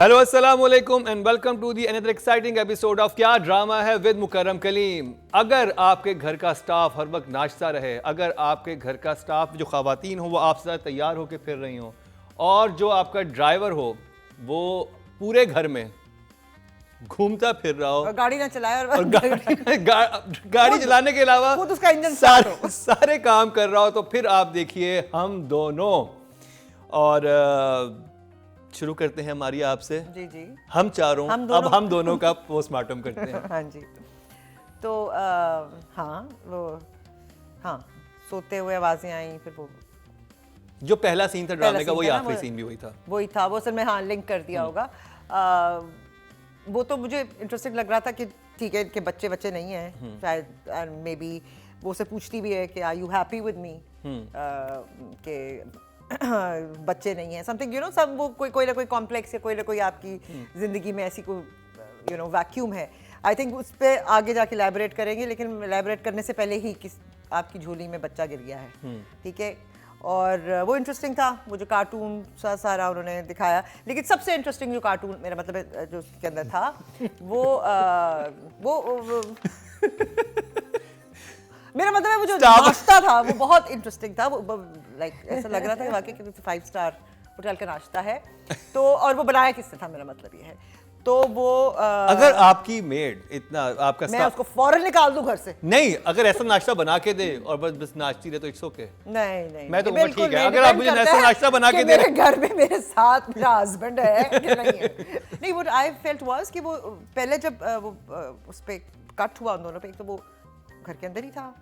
Hello अस्सलाम वालेकुम and welcome to the another exciting episode of Kya Drama Hai with Mukarram Kaleem. अगर आपके घर का स्टाफ हर वक्त नाचता रहे, अगर आपके घर का स्टाफ जो ख़वातीन हो वो आपसे ज़्यादा तैयार होकर फिर रही हो, और जो आपका ड्राइवर हो वो पूरे घर में घूमता फिर रहा हो और गाड़ी ना चलाए और गाड़ी चलाने के अलावा खुद उसका इंजन सारे काम कर रहा हो, तो फिर आप देखिए हम दोनों। और शुरू करते हैं हमारी आपसे। जी जी हम चारों अब हम दोनों का पोस्टमार्टम करते हैं। हाँ जी। तो हाँ सोते हुए आवाजें आई, फिर वो जो पहला सीन था ड्रामे का, वही आखिरी सीन भी वही था वो असल में हाँ लिंक कर दिया होगा। वो तो मुझे इंटरेस्टिंग लग रहा था कि ठीक है इनके बच्चे नहीं हैं शायद, मे बी वो उसे पूछती भी है कि are you happy with me, कि बच्चे नहीं हैं समथिंग यू नो, सब वो कोई ना कोई कॉम्प्लेक्स या कोई ना कोई आपकी जिंदगी में ऐसी कोई यू नो वैक्यूम है। आई थिंक उस पर आगे जाके इलैबोरेट करेंगे, लेकिन इलैबोरेट करने से पहले ही आपकी झोली में बच्चा गिर गया है, ठीक है। और वो इंटरेस्टिंग था, वो जो कार्टून सारा उन्होंने दिखाया। लेकिन सबसे इंटरेस्टिंग जो कार्टून मेरा मतलब है जो उसके अंदर था वो मेरा मतलब है वो जो नाश्ता था वो बहुत इंटरेस्टिंग था। वो लाइक ऐसा लग रहा था कि वाकई किसी 5 स्टार होटल का नाश्ता है। तो और वो बनाया किसने था, मेरा मतलब ये है। तो वो अगर आपकी मेड इतना आपका मैं उसको फौरन निकाल दूं घर से। नहीं, अगर ऐसा नाश्ता बना के दे और बस नाचती रहे तो इट्स ओके। नहीं मैं तो ठीक है, अगर आप मुझे ऐसा नाश्ता बना के दे मेरे घर में मेरे साथ मेरा हस्बैंड है कि नहीं है। नहीं, व्हाट आई फेल्ट वाज कि वो पहले जब वो उस पे कट हुआ उन दोनों पे, एक तो वो घर के अंदर ही था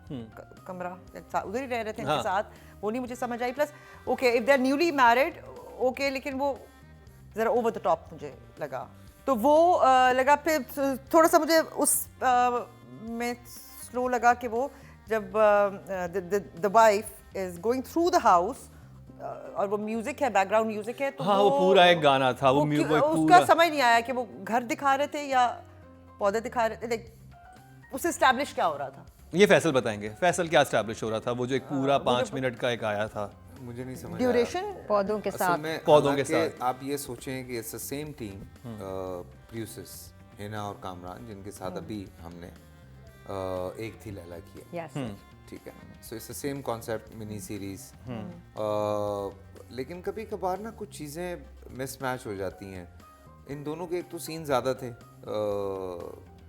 कमरा, उधर ही रह रहे थे इनके साथ, वो नहीं मुझे समझ आई। Plus okay if they are newly married okay, लेकिन वो जरा ओवर द टॉप मुझे लगा। तो वो लगा, फिर थोड़ा सा मुझे उस में स्लो लगा कि वो जब the wife is going through the house और वो म्यूजिक है, बैकग्राउंड म्यूजिक है, तो हाँ वो पूरा एक गाना था, वो उसका समझ नहीं आया कि वो घर दिखा रहे थे या पौधे दिखा रहे थे, लाइक उसे एस्टैब्लिश क्या हो रहा था। ये फैसल बताएंगे, फैसल क्या एस्टैब्लिश हो रहा था। वो जो एक पूरा 5 मिनट का एक आया था, मुझे नहीं समझ ड्यूरेशन पौधों के साथ आप ये सोचें कि it's the same team producers Hina और कामरान, जिनके साथ अभी हमने एक थी लैला किया, ठीक है। So it's the same concept, mini series. लेकिन कभी कभार ना कुछ चीज़ें मिसमैच हो जाती हैं। इन दोनों के एक तो सीन ज़्यादा थे,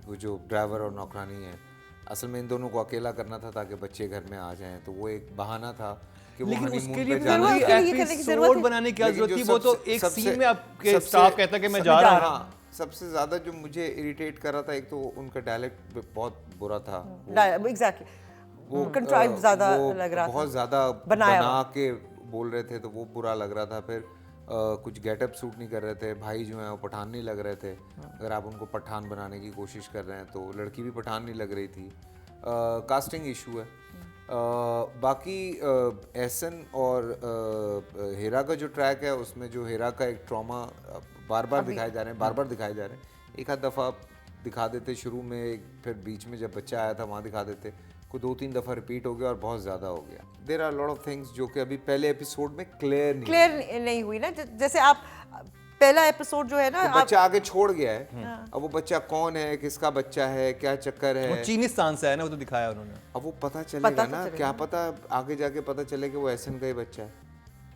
वो जो ड्राइवर और नौकरानी है, असल में इन दोनों को अकेला करना था ताकि बच्चे घर में आ जाएं, तो वो एक बहाना था कि वो हनीमून पे जाना है। एपिसोड बनाने की जरूरत थी, वो तो एक सीन में आपके स्टाफ कहता है कि मैं जा रहा हूं। सबसे ज्यादा जो मुझे इरिटेट कर रहा था, एक तो उनका डायलेक्ट बहुत बुरा था, एग्जैक्टली वो कंट्राइव ज्यादा लग रहा था, बहुत ज्यादा बना के बोल रहे थे, तो वो बुरा लग रहा था। फिर कुछ गेटअप सूट नहीं कर रहे थे, भाई जो हैं वो पठान नहीं लग रहे थे। अगर आप उनको पठान बनाने की कोशिश कर रहे हैं तो लड़की भी पठान नहीं लग रही थी। कास्टिंग इशू है। बाकी एहसन और हेरा का जो ट्रैक है, उसमें जो हेरा का एक ट्रॉमा बार बार दिखाए जा रहे हैं। एक आध दफ़ा दिखा देते शुरू में, फिर बीच में जब बच्चा आया था वहाँ दिखा देते, को 2-3 दफ़ा रिपीट हो गया और बहुत ज़्यादा हो गया। There are lot of things जो कि अभी पहले एपिसोड में क्लियर नहीं हुई ना। जैसे आप पहला एपिसोड जो है ना, तो बच्चा आगे छोड़ गया है। अब वो बच्चा कौन है, किसका बच्चा है, क्या चक्कर है, वो चीनिस्तान से है ना, वो तो दिखाया उन्होंने। अब वो पता चलेगा ना, क्या पता आगे जाके पता चले कि वो एहसन का ही बच्चा है,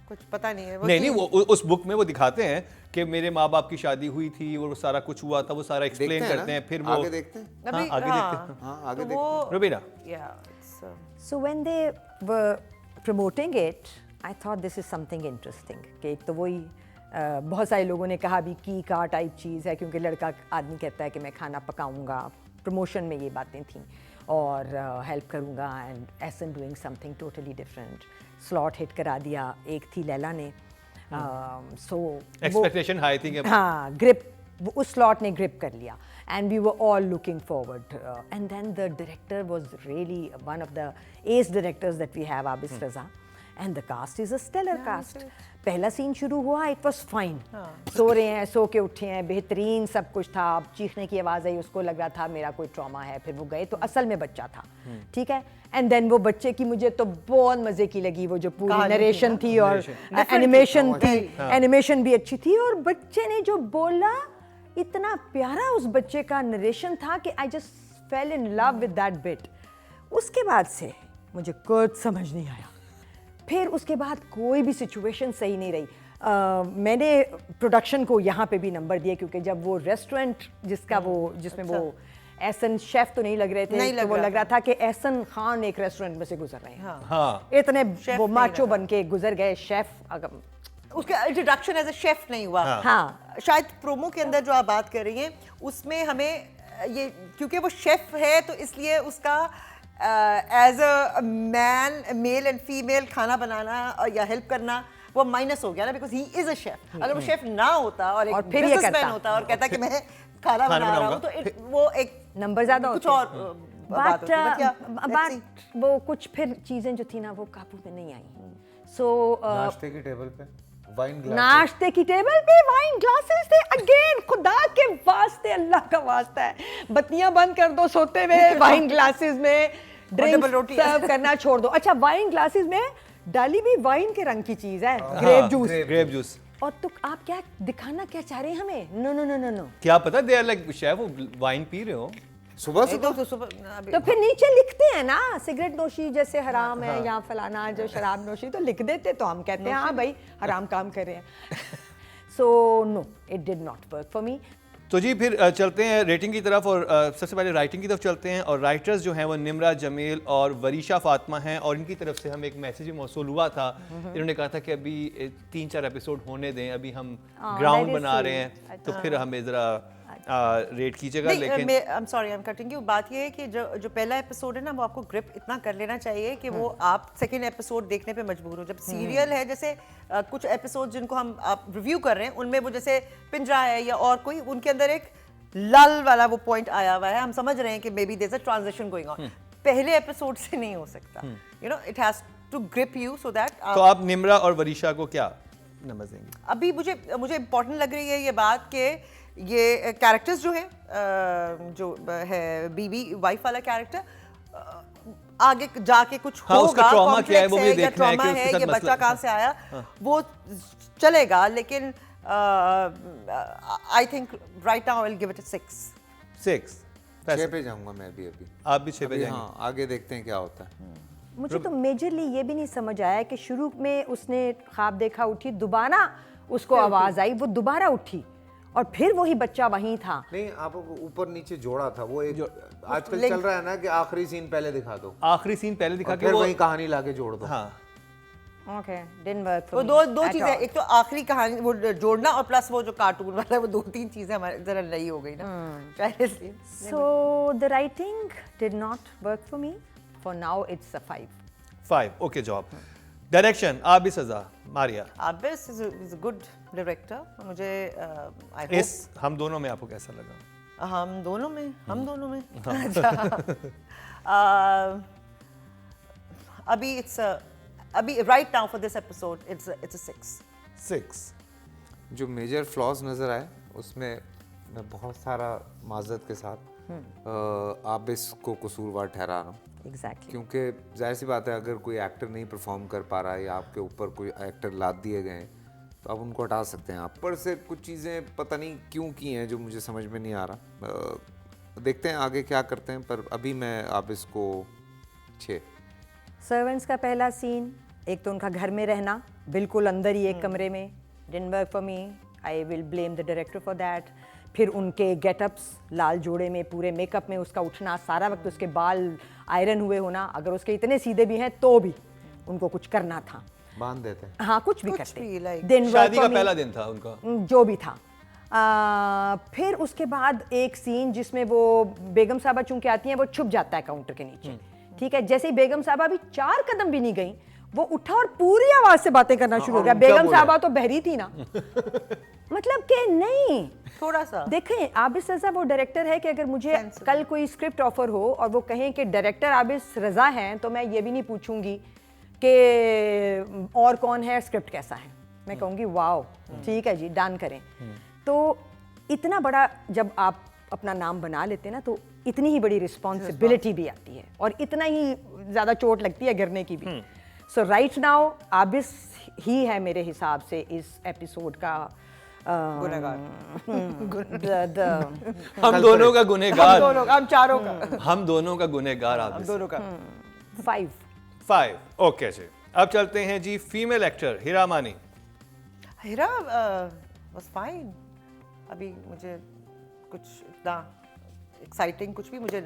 कुछ पता नहीं है। नहीं वो उस बुक में वो दिखाते हैं कि मेरे माँ बाप की शादी हुई थी, वो सारा कुछ हुआ था, वो सारा एक्सप्लेन करते हैं। फिर वो आगे देखते हैं, आगे देखते हैं। Rubina, so when they were promoting it, I thought this is something interesting. कि एक तो वही बहुत सारे लोगों ने कहा भी की का टाइप चीज़ है, क्योंकि लड़का आदमी कहता है कि मैं खाना पकाऊंगा, प्रमोशन में ये बातें थीं, और हेल्प करूंगा, and Ahsan doing something totally different. Slot hit करा दिया, एक थी लैला ने, सो एक्सपेक्टेशन हाई थी, हाँ ग्रिप, उस स्लॉट ने ग्रिप कर लिया, and we were all looking forward. And then the director was really one of the ace directors that we have, Abis Raza, and the cast is a stellar cast. पहला scene शुरू हुआ, it was fine, सो रहे हैं, सो के उठे हैं, बेहतरीन सब कुछ था। अब चीखने की आवाज़ आई, उसको लग रहा था मेरा कोई ट्रॉमा है, फिर वो गए तो असल में बच्चा था, ठीक है। एंड देन वो बच्चे की मुझे तो बहुत मज़े की लगी, वो जो पूरी नरेशन थी और एनिमेशन थी, एनिमेशन भी अच्छी थी, और बच्चे ने जो बोला इतना प्यारा उस बच्चे का नरेशन था कि I just fail in love with that bit. उसके बाद से मुझे कुछ समझ नहीं आया, फिर उसके बाद कोई भी सिचुएशन सही नहीं रही। मैंने प्रोडक्शन को यहाँ पे भी नंबर दिया, क्योंकि जब वो रेस्टोरेंट जिसमें वो एहसन शेफ तो नहीं लग रहे थे, तो वो लग रहा था कि एहसन खान एक रेस्टोरेंट में से गुजर रहे हैं। हाँ। इतने वो माचो बन के गुजर गए शेफ, उसका इंट्रोडक्शन एज अ शेफ नहीं हुआ। हाँ। शायद प्रोमो के अंदर जो आप बात कर रही हैं उसमें हमें ये, क्योंकि वो शेफ है तो इसलिए उसका as a man, male and female खाना बनाना या हेल्प करना वो माइनस हो गया ना, because he is a chef. अगर वो शेफ ना होता और एक बिजनेसमैन होता और कहता कि मैं खाना बना रहा हूँ, तो वो एक नंबर ज्यादा कुछ और बात होती है। बट वो कुछ फिर चीजें जो थी ना वो काबू में नहीं आई। सो नाश्ते की टेबल पे वाइन ग्लासेस, नाश्ते की टेबल पे वाइन ग्लासेस थे अगेन। खुदा के वास्ते, अल्लाह का वास्ता है, बत्तियां बंद कर दो सोते हुए, वाइन ग्लासेस में ड्रिंक सर्व करना छोड़ दो। अच्छा, वाइन ग्लासेस में डाली भी वाइन के रंग की चीज है, ग्रेप जूस। और तो आप क्या दिखाना क्या चाह रहे हैं हमें? No no no no no, क्या पता दे आर लाइक शेफ वो वाइन पी रहे हो सुबह तो फिर नीचे लिखते हैं ना सिगरेट नोशी जैसे हराम है या फलाना जो शराब नोशी, तो लिख देते, तो हम कहते हैं हाँ भाई हराम काम कर रहे हैं। So no, it did not work for me. तो जी फिर चलते हैं रेटिंग की तरफ, और सबसे पहले राइटिंग की तरफ चलते हैं। और राइटर्स जो हैं वो निम्रा जमील और वरीशा फातिमा हैं, और इनकी तरफ से हमें एक मैसेज भी मौसूल हुआ था। इन्होंने कहा था कि अभी 3-4 एपिसोड होने दें, अभी हम ग्राउंड बना रहे हैं, तो फिर हमें ज़रा रेट कीजिएगा। लेकिन I am sorry, I am cutting you. बात ये है कि जो पहला एपिसोड है ना, वो आपको ग्रिप इतना कर लेना चाहिए कि वो आप सेकंड एपिसोड देखने पे मजबूर हो। जब सीरियल है, जैसे कुछ एपिसोड जिनको हम आप रिव्यू कर रहे हैं, उनमें वो जैसे पिंजरा है या और कोई, उनके अंदर एक लल वाला वो पॉइंट आया हुआ है, हम समझ रहे हैं कि maybe there is a transition going on. पहले एपिसोड से नहीं हो सकता, you know, it has to grip you so that. तो आप निम्रा और वरीशा को क्या नंबर देंगे? अभी मुझे इम्पोर्टेंट लग रही है ये बात कि ये कैरेक्टर्स जो है, जो है बीवी वाइफ वाला कैरेक्टर, आगे जाके कुछ हाँ, होगा, उसका ट्रॉमा क्या है वो भी या देखना है ट्रॉमा कि उसके है, साथ ये मसला बच्चा कहाँ से आया, वो चलेगा। लेकिन I think right now I will give it 6 6 पे जाऊंगा मैं भी अभी। आप भी 6 पे जाएंगे? हाँ, आगे देखते हैं क्या होता है। मुझे तो मेजरली ये भी नहीं समझ आया कि शुरू में उसने ख्वाब देखा, उठी, दोबारा उसको आवाज आई, वो दोबारा उठी और फिर वही बच्चा वहीं था। नहीं, आप ऊपर नीचे जोड़ा था वो एक आजकल चल रहा है ना कि आखिरी सीन पहले दिखा दो, आखिरी सीन पहले दिखा के फिर वही कहानी लाके जोड़ दो। हाँ, ओके, डिडंट वर्क वो दो चीजें, एक तो आखिरी कहानी वो जोड़ना, और प्लस वो जो कार्टून वाला है, वो 2-3 चीजें हमारे जरा नई हो गई ना पहले से। So the writing did not work for me, for now it's a 5। Okay job. Direction आप भी सजा Maria. Abis is a good director. मुझे आई इस हम दोनों में आपको कैसा लगा? हम दोनों में अभी right now for this episode it's a 6। जो मेजर फ्लॉज नजर आए उसमें मैं बहुत सारा माजरत के साथ आबिस को कसूरवार ठहरा रहा हूँ। एग्जैक्टली, क्योंकि जाहिर सी बात है, अगर कोई एक्टर नहीं परफॉर्म कर पा रहा है या आपके ऊपर कोई एक्टर लाद दिए गए हैं तो आप उनको हटा सकते हैं। आप पर से कुछ चीज़ें पता नहीं क्यों की हैं जो मुझे समझ में नहीं आ रहा। देखते हैं आगे क्या करते हैं, पर अभी मैं आबिस को 6। सर्वेंट्स का पहला सीन, एक तो उनका घर में रहना बिल्कुल अंदर ही एक कमरे में, didn't work for me, I will blame the director for that. फिर उनके गेटअप्स, लाल जोड़े में, पूरे मेकअप में उसका उठना, सारा वक्त उसके बाल आयरन हुए होना, अगर उसके इतने सीधे भी हैं तो भी उनको कुछ करना था, बांध देते, हाँ कुछ भी करते। शादी का पहला दिन था उनका, जो भी था। फिर उसके बाद एक सीन जिसमें वो बेगम साहबा चूंकि आती हैं, वो छुप जाता है काउंटर के नीचे, ठीक है। जैसे ही बेगम साहबा भी 4 कदम भी नहीं गई, वो उठा और पूरी आवाज से बातें करना शुरू हो गया। बेगम साहबा तो बहरी थी ना, मतलब कि नहीं, थोड़ा सा देखें, आबिस रजा वो डायरेक्टर है कि अगर मुझे कल कोई स्क्रिप्ट ऑफर हो और वो कहें कि डायरेक्टर आबिस रजा हैं, तो मैं ये भी नहीं पूछूंगी कि और कौन है, स्क्रिप्ट कैसा है, मैं कहूँगी वाओ ठीक है जी, डन करें। तो इतना बड़ा जब आप अपना नाम बना लेते हैं ना, तो इतनी ही बड़ी रिस्पॉन्सिबिलिटी भी आती है और इतना ही ज़्यादा चोट लगती है गिरने की भी। सो राइट नाउ आबिस ही है मेरे हिसाब से इस एपिसोड का हम दोनों का गुनहगार, हम चारों का, हम दोनों का गुनहगार आप दोनों का। 5 ओके जी। अब चलते हैं जी फीमेल एक्टर हीरा मानी। हीरा वाज फाइन। अभी मुझे कुछ इतना एक्साइटिंग कुछ भी मुझे,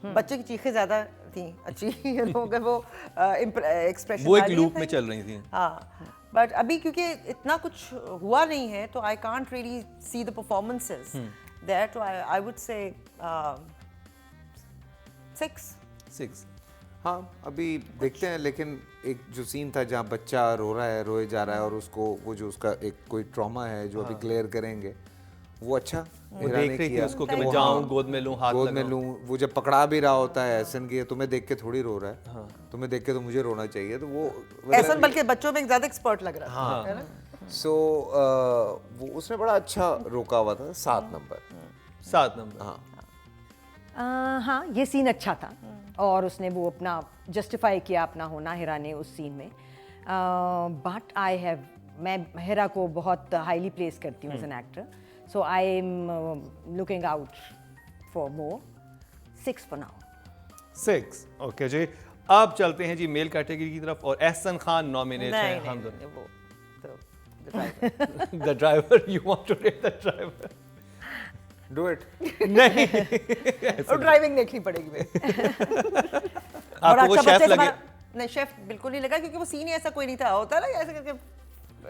बच्चे की चीखें ज्यादा थी अच्छी लोग वो एक्सप्रेशन वो एक लूप में चल रही थी। हाँ, बट अभी क्योंकि इतना कुछ हुआ नहीं है तो I can't really see the performances there, तो आई वुड से 6। हाँ अभी देखते हैं, लेकिन एक जो सीन था जहाँ बच्चा रो रहा है, रोए जा रहा है और उसको वो जो उसका एक कोई ट्रॉमा है जो अभी क्लियर करेंगे, वो अच्छा वो देख रही थी उसको कि मैं जाऊं गोद में लूं, हाथ गोद में लगाऊं। लूं। वो जब पकड़ा भी रहा होता है एहसन की, तुम्हें देख के थोड़ी रो रहा है, तुम्हें देख के तो मुझे रोना चाहिए, तो वो ऐसा बल्कि बच्चों में ज्यादा एक्सपर्ट लग रहा था, है ना? सो वो उसने बड़ा अच्छा रोका हुआ था। 7 नंबर। 7 नंबर। हाँ हाँ ये सीन अच्छा था और उसने वो अपना जस्टिफाई किया अपना होना हीरा ने उस सीन में। बट मैं हीरा को बहुत हाईली प्लेस करती हूँ as an actor, so I am looking out for more. 6 for now. 6 okay जी। अब चलते हैं जी मेल कैटेगरी की तरफ और एहसन खान नॉमिनेट है। हम दोनों वो तो the driver, you want to rate the driver? Do it. नहीं और ड्राइविंग देखनी पड़ेगी बड़ा आपको वो अच्छा शेफ बच्चे से लगे? नहीं, शेफ बिल्कुल नहीं लगा क्योंकि वो सीन ही ऐसा कोई नहीं था। होता है ना ऐसे करके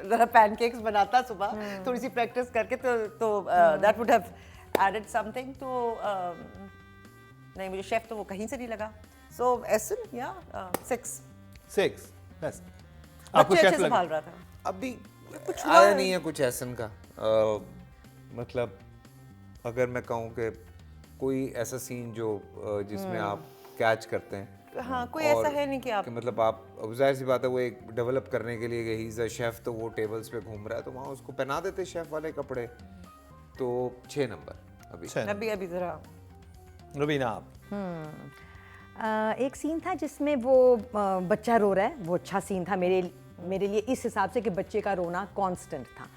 जरा पैनकेक्स बनाता सुबह, थोड़ी सी प्रैक्टिस करके तो that would have added something. तो नहीं, मुझे शेफ तो वो कहीं से नहीं लगा। सो एसन या 6 बस आपको बच्चे शेफ अच्छे लगा? संभाल रहा था। अभी कुछ आया नहीं है कुछ एहसन का। मतलब अगर मैं कहूँ कि कोई ऐसा सीन जो जिसमें आप कैच करते हैं, हाँ, कोई और ऐसा है नहीं कि आप मतलब आप, जाहिर सी बात है वो एक डेवलप करने के लिए ही इज अ शेफ, तो वो टेबल्स पे घूम रहा है तो वहाँ उसको पहना देते शेफ वाले कपड़े। तो 6 नंबर अभी। अभी जरा रुबीना आप? एक सीन था जिसमें वो बच्चा रो रहा है, वो अच्छा सीन था मेरे लिए इस हिसाब से कि बच्चे का रोना कांस्टेंट था।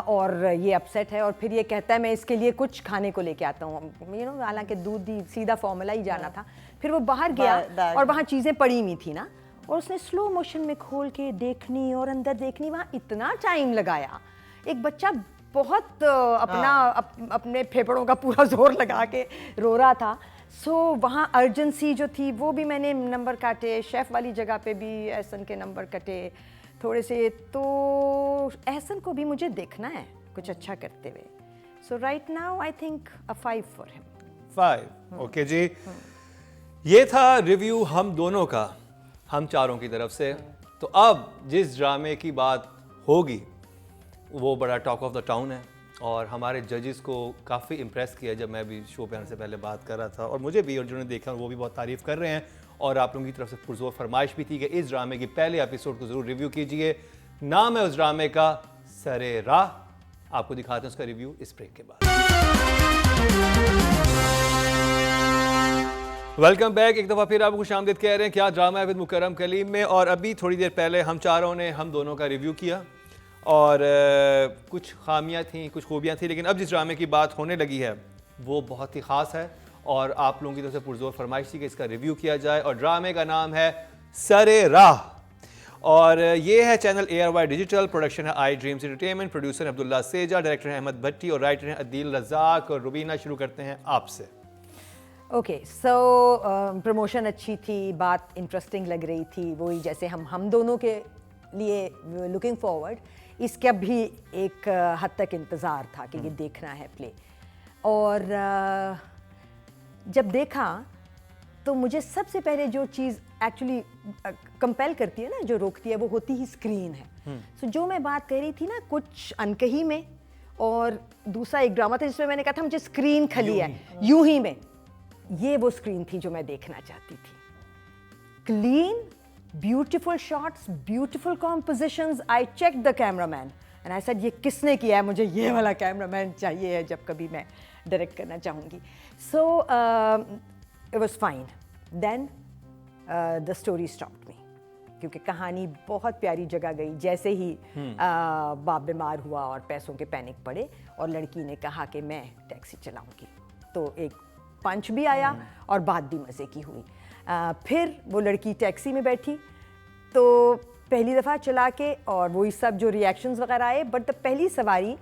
और ये अपसेट है और फिर ये कहता है मैं इसके लिए कुछ खाने को लेके आता हूँ, हालांकि दूध ही सीधा फॉर्मूला ही जाना था। फिर वो बाहर गया और वहाँ चीज़ें पड़ी हुई थी ना, और उसने स्लो मोशन में खोल के देखनी और अंदर देखनी, वहाँ इतना टाइम लगाया। एक बच्चा बहुत अपने फेफड़ों का पूरा जोर लगा के रो रहा था। सो वहाँ अर्जेंसी जो थी वो भी मैंने नंबर काटे, शेफ वाली जगह पे भी एहसन के नंबर कटे थोड़े से। तो एहसन को भी मुझे देखना है कुछ अच्छा करते हुए। So right now I think a 5 for him. 5 okay जी। ये था रिव्यू हम दोनों का, हम चारों की तरफ से। तो अब जिस ड्रामे की बात होगी वो बड़ा टॉक ऑफ द टाउन है और हमारे जजेस को काफ़ी इम्प्रेस किया जब मैं भी शो पे आने से पहले बात कर रहा था, और मुझे भी, और जिन्होंने देखा वो भी बहुत तारीफ़ कर रहे हैं। और आप लोगों की तरफ से पुरजोर फरमाइश भी थी कि इस ड्रामे की पहले एपिसोड को ज़रूर रिव्यू कीजिए। नाम है उस ड्रामे का सरे राह। आपको दिखाते हैं उसका रिव्यू इस ब्रेक के बाद। Welcome back. एक दफ़ा फिर आपको खुशामदीद कह रहे हैं क्या ड्रामा है विद मुकर्रम कलीम में। और अभी थोड़ी देर पहले हम चारों ने हम दोनों का रिव्यू किया और कुछ खामियां थी, कुछ खूबियां थी, लेकिन अब जिस ड्रामे की बात होने लगी है वो बहुत ही ख़ास है और आप लोगों की तरफ से पुरजोर फरमाइश थी कि इसका रिव्यू किया जाए। और ड्रामे का नाम है सरे राह और ये है चैनल ARY डिजिटल। प्रोडक्शन है I Dreams Entertainment. Producer Abdullah Seja, director है अहमद भट्टी और राइटर हैं अदील रज़ाक। और रुबीना, शुरू करते हैं आपसे। ओके, सो प्रमोशन अच्छी थी, बात इंटरेस्टिंग लग रही थी, वही जैसे हम दोनों के लिए लुकिंग फॉरवर्ड इसका भी एक हद तक इंतज़ार था कि ये देखना है प्ले। और जब देखा तो मुझे सबसे पहले जो चीज़ एक्चुअली कंपेल करती है ना, जो रोकती है, वो होती ही स्क्रीन है। सो जो मैं बात कर रही थी ना, कुछ अनकही में, और दूसरा एक ड्रामा था जिसमें मैंने कहा था मुझे स्क्रीन खली है, यूं ही में, ये वो स्क्रीन थी जो मैं देखना चाहती थी। Clean, beautiful shots, beautiful compositions. I check the cameraman and I said ये किसने किया है, मुझे ये वाला कैमरामैन चाहिए है जब कभी मैं डायरेक्ट करना चाहूँगी. So it was fine. Then the story stopped me, क्योंकि कहानी बहुत प्यारी जगह गई. जैसे ही बाप बीमार हुआ और पैसों के पैनिक पड़े और लड़की ने कहा कि मैं टैक्सी चलाऊंगी, तो एक पंच भी आया और बात भी मज़े की हुई. फिर वो लड़की टैक्सी में बैठी तो पहली दफ़ा चला के और वही सब जो रिएक्शंस वगैरह आए, बट द पहली सवारी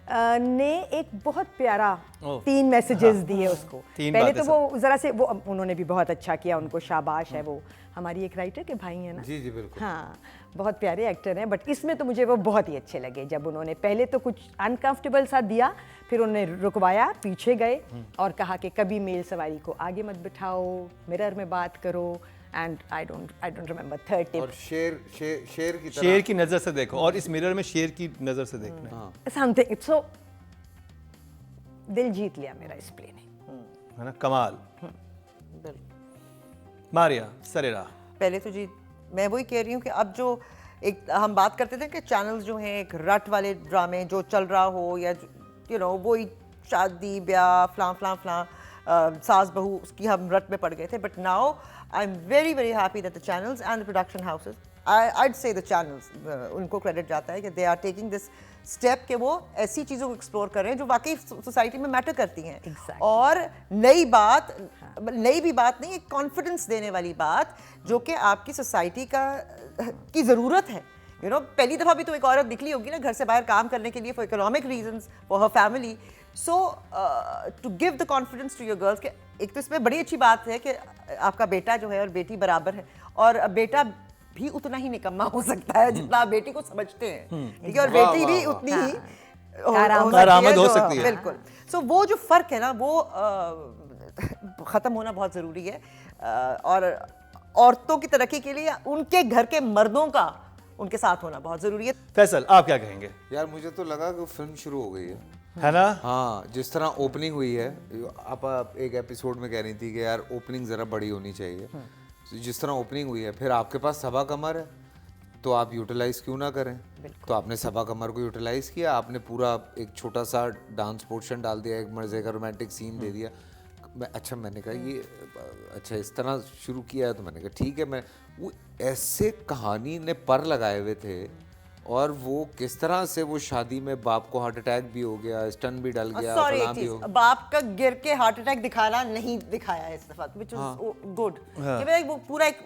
ने एक बहुत प्यारा 3 मैसेजेस दिए उसको. पहले तो वो ज़रा से वो उन्होंने भी बहुत अच्छा किया, उनको शाबाश है. वो हमारी एक राइटर के भाई हैं ना. जी जी बिल्कुल. हाँ, बहुत प्यारे एक्टर हैं. बट इसमें तो मुझे वो बहुत ही अच्छे लगे. जब उन्होंने पहले तो कुछ अनकंफर्टेबल सा दिया, फिर उन्होंने रुकवाया, पीछे गए और कहा कि कभी मेल सवारी को आगे मत बिठाओ, मिरर में बात करो. And I don't remember third tip. और शेर की तरह, शेर की नजर से देखो, और इस मिरर में शेर की नजर से देखना है. समथिंग इट्स सो दिल जीत लिया मेरा इस प्ले ने, है ना. कमाल. बिल्कुल. मारिया सरेरा. पहले तो जी मैं वही कह रही हूँ कि अब जो एक हम बात करते थे कि चैनल्स जो हैं एक रट वाले ड्रामे जो चल रहा हो, या यू नो वही शादी ब्याह फलां फलां फलां सास बहू, उसकी हम रट में पड़ गए थे. But now I am very very happy that the channels and the production houses, I'd say the channels, उनको क्रेडिट जाता है कि they are taking this step कि वो ऐसी चीज़ों को एक्सप्लोर कर रहे हैं जो वाकई सोसाइटी में मैटर करती हैं. Exactly. और नई बात, नई भी बात नहीं, एक कॉन्फिडेंस देने वाली बात जो कि आपकी सोसाइटी की ज़रूरत है. यू नो पहली दफ़ा भी तो एक औरत निकली होगी ना घर से बाहर काम करने के लिए for economic reasons, for her family. So to give the confidence to your girls कि एक तो इसमें बड़ी अच्छी बात है कि आपका बेटा जो है और बेटी बराबर है, और बेटा भी उतना ही निकम्मा हो सकता है जितना आप बेटी को समझते हैं. ठीक है, और बेटी भी उतनी ही कारामद हो सकती है. बिल्कुल. सो वो जो फ़र्क है ना वो ख़त्म होना बहुत ज़रूरी है. और औरतों की तरक्की के लिए उनके घर के मर्दों का उनके साथ होना बहुत ज़रूरी है. फैसल आप क्या कहेंगे? यार मुझे तो लगा कि फिल्म शुरू हो गई है ना. हाँ, जिस तरह ओपनिंग हुई है, आप एक एपिसोड में कह रही थी कि यार ओपनिंग ज़रा बड़ी होनी चाहिए. जिस तरह ओपनिंग हुई है, फिर आपके पास सभा कमर है तो आप यूटिलाइज क्यों ना करें. तो आपने सभा कमर को यूटिलाइज किया, आपने पूरा एक छोटा सा डांस पोर्शन डाल दिया, एक मजे का रोमांटिक सीन दे दिया. मैंने कहा ये अच्छा इस तरह शुरू किया है, तो मैंने कहा ठीक है. मैं वो ऐसे कहानी ने पर लगाए हुए थे, और वो किस तरह से वो शादी में बाप को हार्ट अटैक भी हो गया, स्टन भी डल गया, सॉरी फलां भी हो गया. बाप का गिर के हार्ट अटैक दिखाना नहीं दिखाया है इस दफा, व्हिच वाज गुड. वो पूरा एक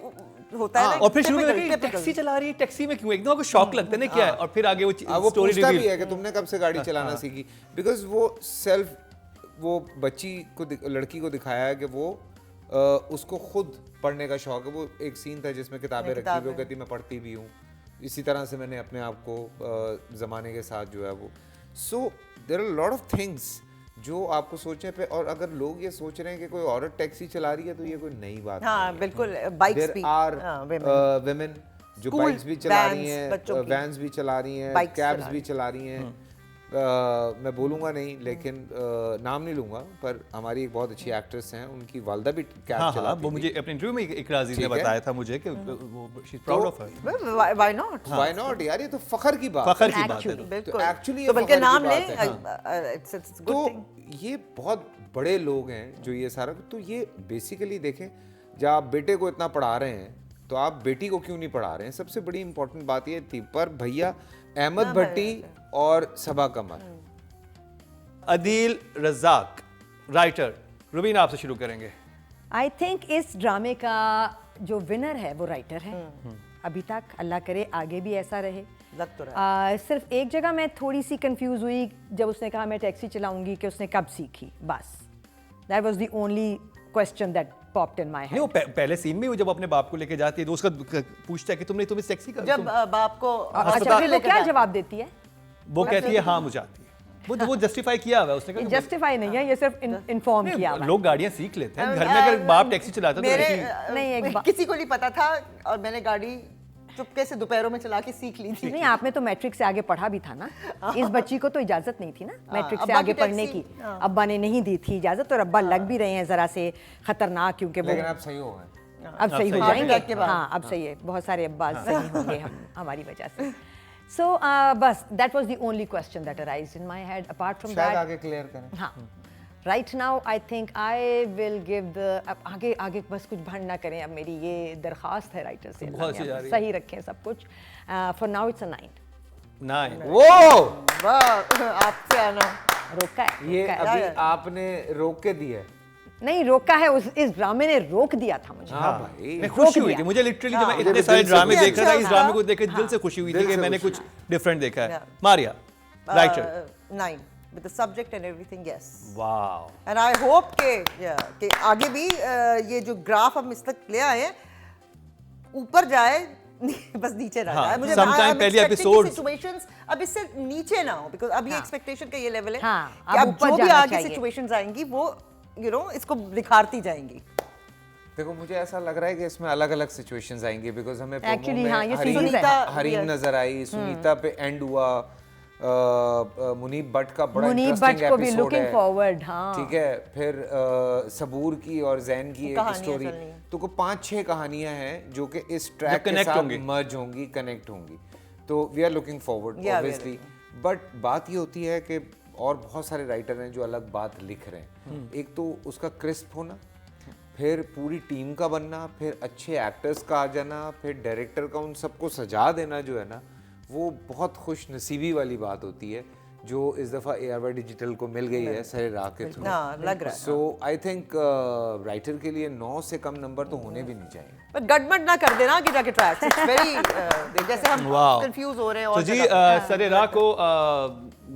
होता है ना. और फिर शुरू में टैक्सी चला रही है, टैक्सी में क्यों, एकदम आपको शॉक लगता है ना क्या है, और फिर आगे वो स्टोरी पूछता भी रिवील है कि तुमने कब से गाड़ी चलाना सीखी. बिकॉज वो सेल्फ, वो बच्ची को, लड़की को दिखाया है कि वो उसको खुद पढ़ने का शौक है. वो एक सीन था जिसमें किताबें रखी हुई, वो कहती मैं पढ़ती भी हूँ. इसी तरह से मैंने अपने आप को ज़माने के साथ जो है वो. So there are lot of things जो आपको सोचने पे, और अगर लोग ये सोच रहे हैं कि कोई औरत टैक्सी चला रही है तो ये कोई नई बात नहीं है. बिल्कुल. बाइक्स भी, women जो बाइक्स भी चला रही हैं, वैन्स भी चला रही हैं, कैब्स भी चला रही हैं. मैं बोलूँगा नहीं, लेकिन नाम नहीं लूँगा, पर हमारी एक बहुत अच्छी एक्ट्रेस हैं, उनकी वालदा भी कैब चलाती वो मुझे अपने इंटरव्यू में एक राजी ने बताया था मुझे कि वो she is proud of her. Why not, why not यार, ये तो फखर की बात फखर की बात है. बिल्कुल. एक्चुअली तो बल्कि नाम ले. तो ये बहुत बड़े लोग हैं जो ये सारा. तो ये बेसिकली देखें, जब आप बेटे को इतना पढ़ा रहे हैं तो आप बेटी को क्यों नहीं पढ़ा रहे हैं. सबसे बड़ी इंपॉर्टेंट बात ये थी. पर भैया अहमद भट्टी और सबा कमर. अदील रज़ाक राइटर. रुबीन आपसे शुरू करेंगे. आई थिंक इस ड्रामे का जो विनर है वो राइटर है. अभी तक अल्लाह करे आगे भी ऐसा रहे. लग तो रहा सिर्फ एक जगह मैं थोड़ी सी कंफ्यूज हुई जब उसने कहा मैं टैक्सी चलाऊंगी, कि उसने कब सीखी. बस that was the only question that popped in my head. वो पहले सीन में वो जब अपने बाप को लेके जाती है तो उसका पूछता है कि तुम्हें टैक्सी का, जब बाप को अच्छा वो क्या जवाब देती है, वो कहती है हाँ मुझे आती है. वो जस्टिफाई किया हुआ है उसने. जस्टिफाई नहीं है, ये सिर्फ इन्फॉर्म किया हुआ है. लोग गाड़ियां सीख लेते हैं घर में. अगर बाप टैक्सी चलाता है तो नहीं, एक किसी को नहीं पता था, और मैंने गाड़ी चुपके से दोपहरों में चला के सीख ली थी. नहीं, आपने तो मैट्रिक से आगे पढ़ा भी था ना. इस बच्ची को तो इजाजत नहीं थी ना मैट्रिक से आगे पढ़ने की. अब्बा ने नहीं दी थी इजाजत, और अब्बा लग भी रहे हैं जरा से खतरनाक, क्योंकि लेकिन आप सही हो गए. अब सही हो सही जाएंगे है। के बाद। हाँ अब सही है, बहुत सारे अब्बास सही होंगे हम हमारी वजह से। सो बस that was the only question that arised in my head apart from शायद दैट। आगे क्लियर करें। हाँ right now I think I will give the, अब आगे आगे बस कुछ भंड ना करें, अब मेरी ये दरख्वास्त है राइटर से, बहुत अच्छी जा रही है। सही रखें सब कुछ। For now it's a 9। 9 वो वाह, आपसे आना रोका है, ये रोका है। अभी आपने रोक के दिया है। नहीं रोका है, इस ड्रामे ने रोक दिया था मुझे। हाँ भाई, मैं खुशी हुई दिया। थी, मुझे लिटरली जब मैं मुझे इतने भी सारे दिल से ड्रामे खुशी देख रहा था, हुई। इस ड्रामे को देख के दिल से खुशी हुई दिल थी कि से मैंने खुशी कुछ डिफरेंट देखा है। Yeah. Maria writer 9 with the subject and everything, yes. Wow And I hope कि आगे भी ये जो ग्राफ हम इस तक ले आए हैं ऊपर जाए, बस नीचे ना हाँ, जाए। मुझे sometime पहले episodes- सिचुएशंस अब इससे नीचे ना हो, बिकॉज़ अब ये एक्सपेक्टेशन का ये लेवल है हाँ, कि अब अब ऊपर जो भी जाना आगे चाहिए। सिचुएशंस आएंगी वो इसको निखारती जाएंगी। देखो मुझे ऐसा लग रहा है कि इसमें अलग अलग सिचुएशंस आएंगी, बिकॉज हमें प्रोमो Actually, में हाँ, ये हरीम series है। हरीम नजर आई, सुनीता पे एंड हुआ, मुनीब भट्ट का बड़ा मुनीब इंटरेस्टिंग भट्ट को भी एपिसोड लुकिंग है। फॉरवर्ड। हाँ ठीक है, फिर सबूर की और जैन की एक कहानियां स्टोरी, चलनी है। तो को 5-6 कहानियां हैं जो कि इस ट्रैक के connect साथ होंगी। मर्ज होंगी, कनेक्ट होंगी, तो we are looking forward Yeah, we are obviously. But बात ये होती है कि और बहुत सारे राइटर हैं जो अलग बात लिख रहे हैं। एक तो उसका क्रिस्प होना, फिर पूरी टीम का बनना, फिर अच्छे एक्टर्स का आ जाना, फिर डायरेक्टर का उन सबको सजा देना, जो है ना वो बहुत खुश नसीबी वाली बात होती है, जो इस दफ़ा ARY डिजिटल को मिल गई है सरे राह के थ्रू। हाँ, लग रहा है। सो आई थिंक राइटर के लिए 9 से कम नंबर तो होने भी नहीं चाहिए। पर गड़बड़ ना कर देना कि जाके ट्रैक्स, इट्स वेरी जैसे हम Wow. कंफ्यूज हो रहे हैं तो और जी सरेरा को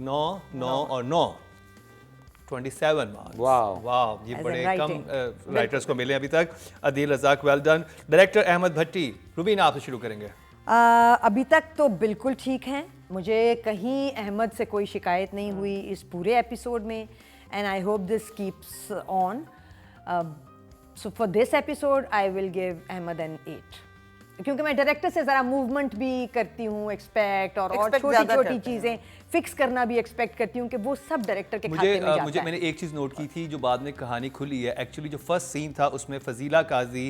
9 और 9 27 मार्क्स। Wow. वाह, ये As in बड़े writing. कम राइटर्स को मिले अभी तक। Adeel Razzaq, well done. Director Ahmed Bhatti, Rubina आपसे शुरू करेंगे। अभी तक तो बिल्कुल ठीक हैं, मुझे कहीं अहमद से कोई शिकायत नहीं हुई इस पूरे एपिसोड में, and I hope this keeps on. So for this episode I will give Ahmed an 8, क्योंकि मैं डायरेक्टर से ज़रा मूवमेंट भी करती हूँ, एक्सपेक्ट और Expect छोटी ज़्यादा छोटी करते हैं। चीज़ें फिक्स करना भी एक्सपेक्ट करती हूँ कि वो सब डायरेक्टर के खाते में जाता मुझे है। मैंने एक चीज़ नोट की थी जो बाद में कहानी खुली है। एक्चुअली जो फर्स्ट सीन था उसमें फजीला काजी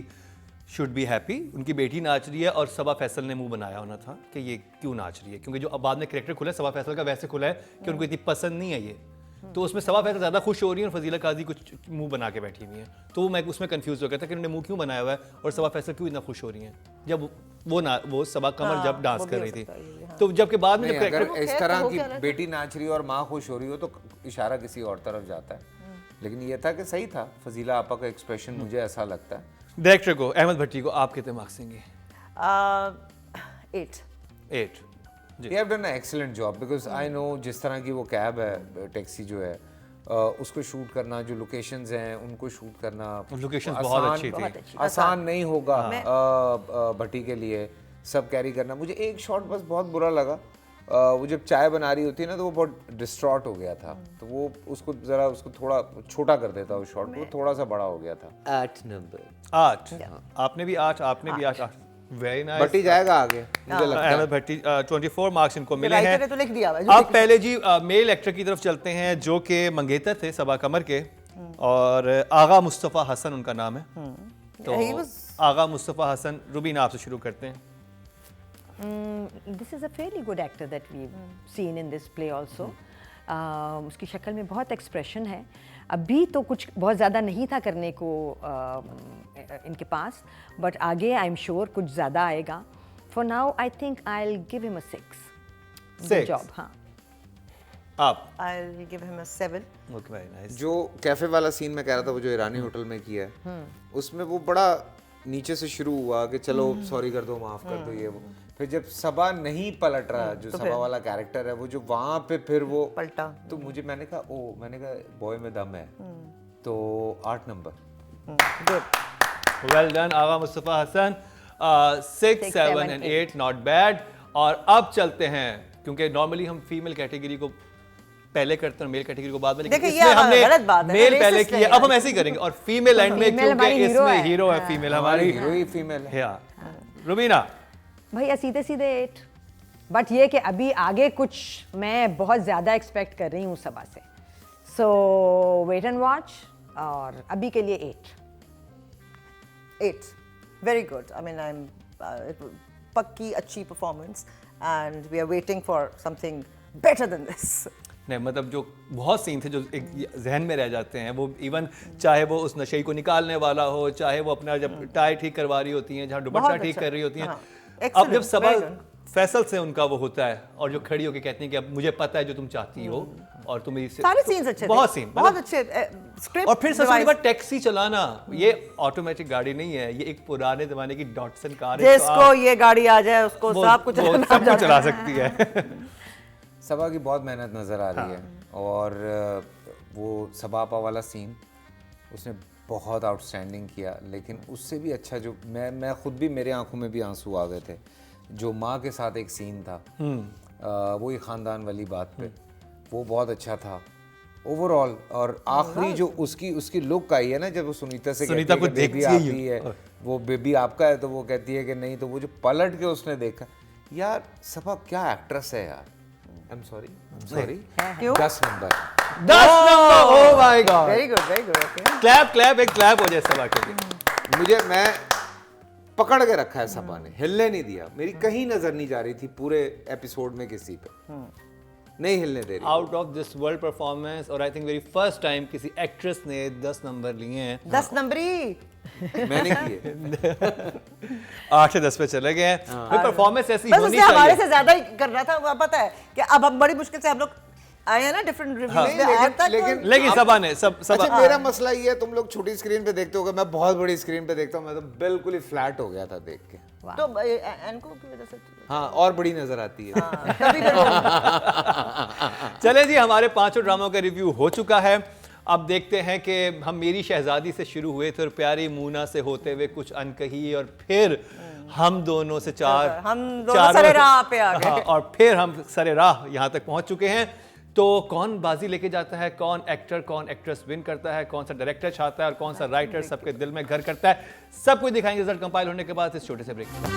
शुड बी हैप्पी, उनकी बेटी नाच रही है और सबा फैसल ने मुंह बनाया होना था कि ये क्यों नाच रही है, क्योंकि जो अब बाद में कैरेक्टर खुला है सबा फैसल का वैसे खुला है कि उनको इतनी पसंद नहीं है ये, तो उसमें सबा फैसल ज़्यादा खुश हो रही है और फजीला काजी कुछ मुंह बना के बैठी हुई है। तो मैं उसमें कंफ्यूज हो गया था कि उन्होंने मुंह क्यों बनाया हुआ है और सबा फैसल क्यों इतना खुश हो रही है जब वो सबा कमर जब डांस कर रही थी। तो जबकि बाद में नहीं, जब अगर कैरेक्टर इस तरह हो की क्या रहा है? बेटी नाच रही हो और माँ खुश हो रही हो तो इशारा किसी और तरफ जाता है, लेकिन ये था कि सही था फजीला आपा का एक्सप्रेशन, मुझे ऐसा लगता है। डायरेक्टर को अहमद भट्टी को आप कितने मार्क्स देंगे? 8 8 जी। You have done an excellent job because I know जिस तरह की वो कैब है, टैक्सी जो है, उसको शूट करना, जो लोकेशंस हैं उनको शूट करना, Locations आसान- बहुत अच्छी थी। आसान नहीं होगा भट्टी के लिए सब कैरी करना। मुझे एक शॉट बस बहुत बुरा लगा, वो जब चाय बना रही होती है ना तो वो बहुत डिस्ट्रॉट हो गया था, तो वो उसको थोड़ा छोटा कर देता, उस शॉट को थोड़ा सा बड़ा हो गया था। 8 नंबर 8 आपने भी 8, आपने भी 8। Very nice. भट्टी जाएगा आगे, मुझे लगता है। अहमद भट्टी 24 मार्क्स इनको मिले राइटर हैं। ने तो लिख दिया हुआ है, अब पहले जी मेल एक्टर की तरफ चलते हैं जो कि मंगेतर थे सबा कमर के, और आगा मुस्तफ़ा हसन उनका नाम है। तो He was- आगा मुस्तफ़ा हसन, रुबीना आपसे शुरू करते हैं। This is a fairly good actor that we seen in this play also. उसकी शक्ल में बहुत एक्सप्रेशन है, अभी तो कुछ बहुत ज़्यादा नहीं था करने को इनके पास, बट आगे आई एम श्योर कुछ ज़्यादा आएगा। For now I think I will give him a 6। Six. Job. हाँ आप I'll give him a 7. Okay, very nice. जो कैफे वाला सीन मैं कह रहा था, वो जो ईरानी होटल में किया है, उसमें वो बड़ा नीचे से शुरू हुआ कि चलो सॉरी कर दो, माफ कर दो, ये वो, फिर जब सबा नहीं पलट रहा, जो सबा वाला कैरेक्टर है वो जो वहां पे फिर वो पलटा। तो मैंने कहा बॉय में दम है, तो 8 number. Good. Well done Agha Mustafa Hasan. 6, 7 and 8 not bad. और अब चलते हैं, क्योंकि नॉर्मली हम फीमेल कैटेगरी को पहले करते हैं मेल कैटेगरी को बाद में, लेकिन देखिए, इसमें ये हमने गलत बात है, मेल racist पहले है किया, यार। अब हम ऐसे ही करेंगे और फीमेल एंड में, Female क्योंकि हमारी hero इसमें है। हीरो है फीमेल हमारी। हीरो ही फीमेल है। या रुबीना भैया सीधे सीधे 8, बट ये कि अभी आगे कुछ मैं बहुत ज़्यादा एक्सपेक्ट कर रही हूँ सबा से, सो वेट एंड वॉच, और अभी के लिए 8। 8. very good. I mean, पक्की अच्छी performance, and we are waiting for something better than this. नहीं मतलब जो बहुत सीन थे जो एक जहन में रह जाते हैं, वो इवन चाहे वो उस नशे को निकालने वाला हो, चाहे वो अपना जब टाई ठीक करवा रही होती हैं, जहाँ दुपट्टा ठीक कर रही होती हैं, अब जब सबा फैसल से उनका वो होता है और जो खड़ी होकर कहती हैं कि अब मुझे पता है जो तुम चाहती हो और तुम इससे सारे सीन्स अच्छे थे, बहुत सीन बहुत अच्छे स्क्रिप्ट। और फिर सबसे बड़ी टैक्सी चलाना, ये ऑटोमेटिक गाड़ी नहीं है, ये एक पुराने जमाने की डॉटसन कार है, जिसको ये गाड़ी आ जाए उसको सब कुछ चला सकती है। सबा की बहुत मेहनत नज़र आ रही है, और वो सबापा वाला सीन उसने बहुत आउटस्टैंडिंग किया, लेकिन उससे भी अच्छा जो मैं खुद भी, मेरे आंखों में भी आंसू आ गए थे, जो माँ के साथ एक सीन था, वही ख़ानदान वाली बात पे, वो बहुत अच्छा था ओवरऑल। और आखिरी जो उसकी लुक आई है ना, जब वो सुनीता से कहती है कि बेबी आपकी है, वो बेबी आपका है, तो वो कहती है कि नहीं, तो वो जो पलट के उसने देखा, यार सबा क्या एक्ट्रेस है यार। I'm sorry. क्यों? 10 number. Oh my God. Very good. Okay. Clap एक क्लैप हो जाए सबा के लिए। मैं पकड़ के रखा है सबा ने, हिलने नहीं दिया, मेरी कहीं नजर नहीं जा रही थी पूरे एपिसोड में किसी पे, नहीं हिलने दे रही। Out of this world performance, और I think very first time किसी एक्ट्रेस ने 10 नंबर लिए हैं। 10 नंबरी मैंने किए 8 से 10 पे चले गए हैं। परफॉर्मेंस ऐसी बस होनी उसने चाहिए। हमारे से ज्यादा ही कर रहा था, वो पता है कि अब हम बड़ी मुश्किल से हम लोग आए हैं ना डिफरेंट रिव्यूज में, आज तक लेकिन सबा ने अच्छा, मेरा मसला ये है, तुम लोग छोटी स्क्रीन पे देखते हो, मैं बहुत बड़ी स्क्रीन पे देखता हूँ, मैं तो बिल्कुल ही फ्लैट हो गया था देख के। तो एनको की वजह से हाँ, और बड़ी नजर आती है। तभी चले जी, हमारे 5 ड्रामों का रिव्यू हो चुका है। अब देखते हैं कि हम मेरी शहजादी से शुरू हुए थे और प्यारी मूना से होते हुए कुछ अनकही, और फिर हम दोनों से हम दोनों सरे राह पे आ गए। हाँ, और फिर हम सरे राह यहाँ तक पहुँच चुके हैं। तो कौन बाजी लेके जाता है, कौन एक्टर कौन एक्ट्रेस विन करता है, कौन सा डायरेक्टर चाहता है और कौन सा राइटर सबके दिल में घर करता है, सब कुछ दिखाएंगे रिजल्ट कंपाइल होने के बाद इस छोटे से ब्रेक के बाद।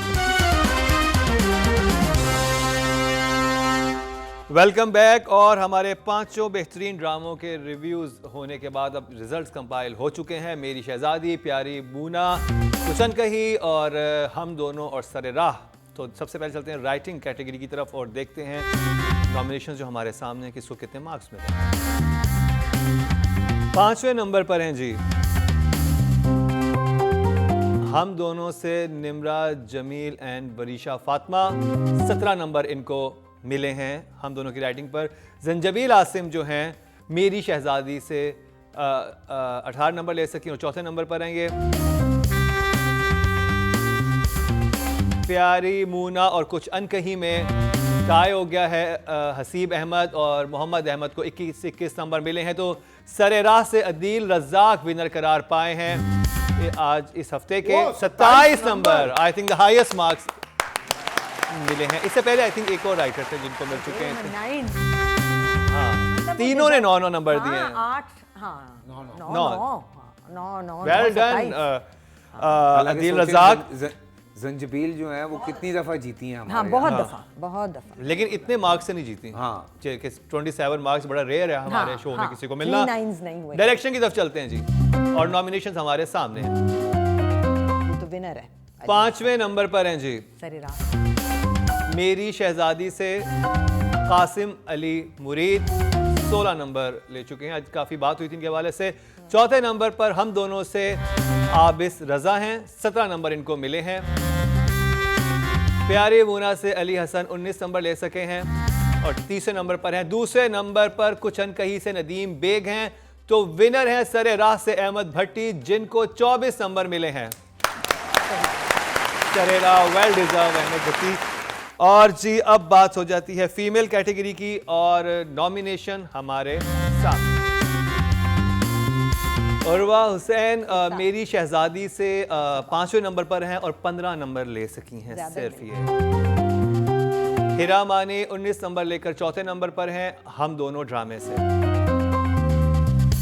Welcome back. और हमारे 5 बेहतरीन ड्रामों के रिव्यूज़ होने के बाद अब रिजल्ट्स कंपाइल हो चुके हैं। मेरी शहजादी, प्यारी मूना, कुछ अनकही और हम दोनों और सरे राह। तो सबसे पहले चलते हैं राइटिंग कैटेगरी की तरफ और देखते हैं नॉमिनेशन जो हमारे सामने हैं, किसको कितने मार्क्स मिले। 5वें नंबर पर हैं जी हम दोनों से निम्रा जमील एंड वरीशा फातिमा। 17 नंबर इनको मिले हैं हम दोनों की राइटिंग पर। जंजबील आसिम जो हैं मेरी शहजादी से 18 नंबर ले सकी और 4थे नंबर पर हैं ये। प्यारी मूना और कुछ अनकही में टाई हो गया है। हसीब अहमद और मोहम्मद अहमद को 21 नंबर मिले हैं। तो सरे राह से अदील रज़ाक विनर करार पाए हैं आज इस हफ्ते के। 27 number I think the highest marks मिले हैं। इससे पहले आई थिंक एक और राइटर थे जिनको मिल चुके हैं। हाँ, तीनों ने 9 नंबर दिए हैं। 9 वेल डन अदील रज़ाक। जंजबील जो है वो कितनी दफा जीती हैं हाँ, बहुत दफा लेकिन इतने मार्क्स से नहीं जीती। हाँ, 27 मार्क्स बड़ा रेयर है हमारे शो में किसी को मिलना। डायरेक्शन की तरफ चलते हैं जी और नॉमिनेशंस हमारे सामने हैं। तो विनर है 5वें नंबर पर हैं जी सरे राह मेरी शहजादी से कासिम अली मुरीद 16 नंबर ले चुके हैं। आज काफ़ी बात हुई थी इनके हवाले से। 4थे नंबर पर हम दोनों से आबिस रज़ा हैं। 17 नंबर इनको मिले हैं। प्यारी मूना से अली हसन 19 नंबर ले सके हैं और 30वें नंबर पर हैं। दूसरे नंबर पर कुछ अनकही से नदीम बेग हैं। तो विनर हैं सरे राह से अहमद भट्टी जिनको 24 नंबर मिले हैं। सरे राह वेल डिजर्व अहमद भट्टी। और जी अब बात हो जाती है फीमेल कैटेगरी की और नॉमिनेशन हमारे सामने। उर्वा हुसैन मेरी शहजादी से 5वें नंबर पर हैं और 15 नंबर ले सकी हैं सिर्फ ये। हिरा मानी 19 नंबर लेकर 4थे नंबर पर हैं हम दोनों ड्रामे से।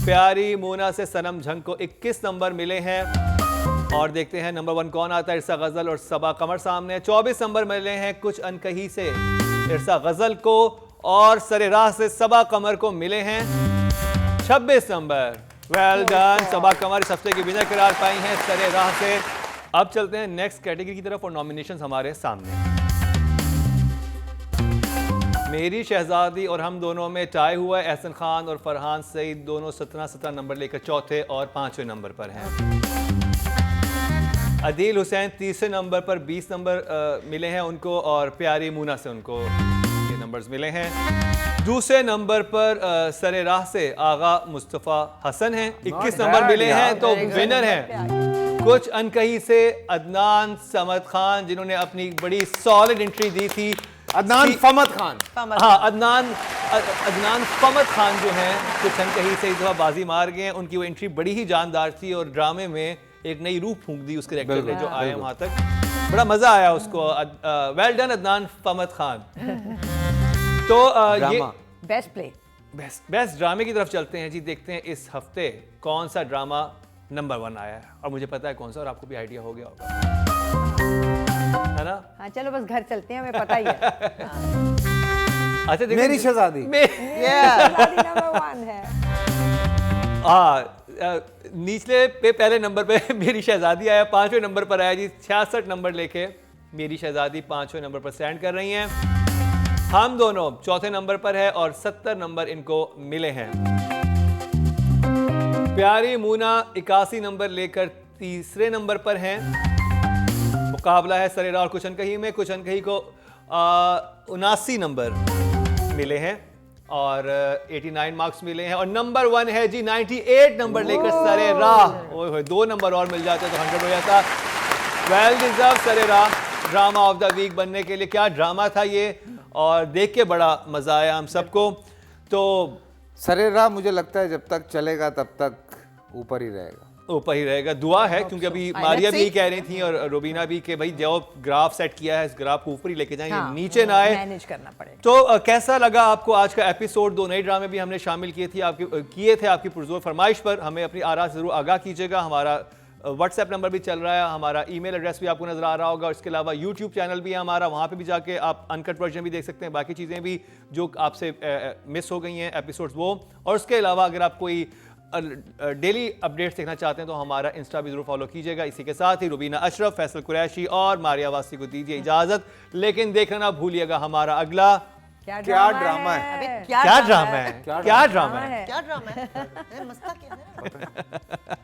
प्यारी मूना से सनम झंग को 21 नंबर मिले हैं और देखते हैं नंबर 1 कौन आता है। इरसा गजल और सबा कमर सामने। 24 नंबर मिले हैं कुछ अनकही से इरसा गजल को और सरे राह से सबा कमर को मिले हैं 26 number. Well done. Saba Qamar इस हफ्ते की विनर करार पाई हैं सरे राह से। अब चलते हैं नेक्स्ट कैटेगरी की तरफ और नॉमिनेशंस हमारे सामने। मेरी शहजादी और हम दोनों में टाई हुआ है। एहसन खान और फरहान सईद दोनों 17 नंबर लेकर चौथे और 5वें नंबर पर हैं। अदील हुसैन तीसरे नंबर पर 20 नंबर मिले हैं उनको, और प्यारी मूना से उनको ये नंबर्स मिले हैं। दूसरे नंबर पर सरे राह से आगा मुस्तफ़ा हसन हैं, 21 नंबर मिले हैं, तो विनर हैं कुछ अनकही से अदनान समद खान, जिन्होंने अपनी बड़ी सॉलिड एंट्री दी थी। अदनान फमद खान, हाँ, अदनान फमद खान जो हैं कुछ अनकही से इस दफा बाजी मार गए हैं। उनकी वो एंट्री बड़ी ही जानदार थी और ड्रामे में एक नई रूह फूंक दी उस कैरेक्टर ने जो आए वहां तक। बड़ा मजा आया उसको। वेल डन अदनान फमद खान। तो ये बेस्ट प्ले, बेस्ट ड्रामे की तरफ चलते हैं जी। देखते हैं इस हफ्ते कौन सा ड्रामा नंबर 1 आया है, और मुझे पता है कौन सा, और आपको भी आइडिया हो गया होगा, है ना? हाँ चलो बस घर चलते हैं, हमें पता ही है। अच्छा देखो, मेरी शहजादी नंबर 1 है। नीचले पे पहले नंबर पे मेरी शहजादी आया, 5वें नंबर पर आया जी 66 नंबर लेके मेरी शहजादी 5वें नंबर पर स्टैंड कर रही हैं। हम दोनों चौथे नंबर पर है और 70 नंबर इनको मिले हैं। प्यारी मूना 81 नंबर लेकर तीसरे नंबर पर हैं। मुकाबला है सरेरा और कुछ अनकही में। कुछ अनकही को 79 नंबर मिले हैं और 89 मार्क्स मिले हैं, और नंबर 1 है जी 98 नंबर लेकर सरेरा। ओए 2 नंबर और मिल जाते तो 100 हो जाता। वेल डिजर्व सरेरा ड्रामा ऑफ द वीक बनने के लिए। क्या ड्रामा था ये, और देख के बड़ा मजा आया हम सबको। तो सरेरा मुझे लगता है जब तक चलेगा तब तक ऊपर ही रहेगा, ऊपर ही रहेगा। दुआ है, क्योंकि अभी मारिया भी कह रही थी और रोबीना भी कि भाई जो ग्राफ सेट किया है इस ग्राफ को ऊपर ही लेके जाएंगे, नीचे ना आए, मैनेज करना पड़ेगा। तो कैसा लगा आपको आज का एपिसोड? 2 नए ड्रामे भी हमने शामिल किए थे आपकी पुरजोर फरमाइश पर। हमें अपनी आरा से जरूर आगाह कीजिएगा। हमारा व्हाट्सएप नंबर भी चल रहा है, हमारा ईमेल एड्रेस भी आपको नजर आ रहा होगा। इसके अलावा यूट्यूब चैनल भी है हमारा, वहाँ पे भी जाके आप अनकट वर्जन भी देख सकते हैं, बाकी चीज़ें भी जो आपसे मिस हो गई हैं एपिसोड्स वो। और उसके अलावा अगर आप कोई डेली अपडेट्स देखना चाहते हैं तो हमारा इंस्टा भी जरूर फॉलो कीजिएगा। इसी के साथ ही रुबीना अशरफ, फैसल कुरैशी और मारिया वासी को दीजिए इजाजत, लेकिन देखना ना भूलिएगा हमारा अगला क्या ड्रामा है, क्या ड्रामा है। क्या ड्रामा है? मस्ता क्या है?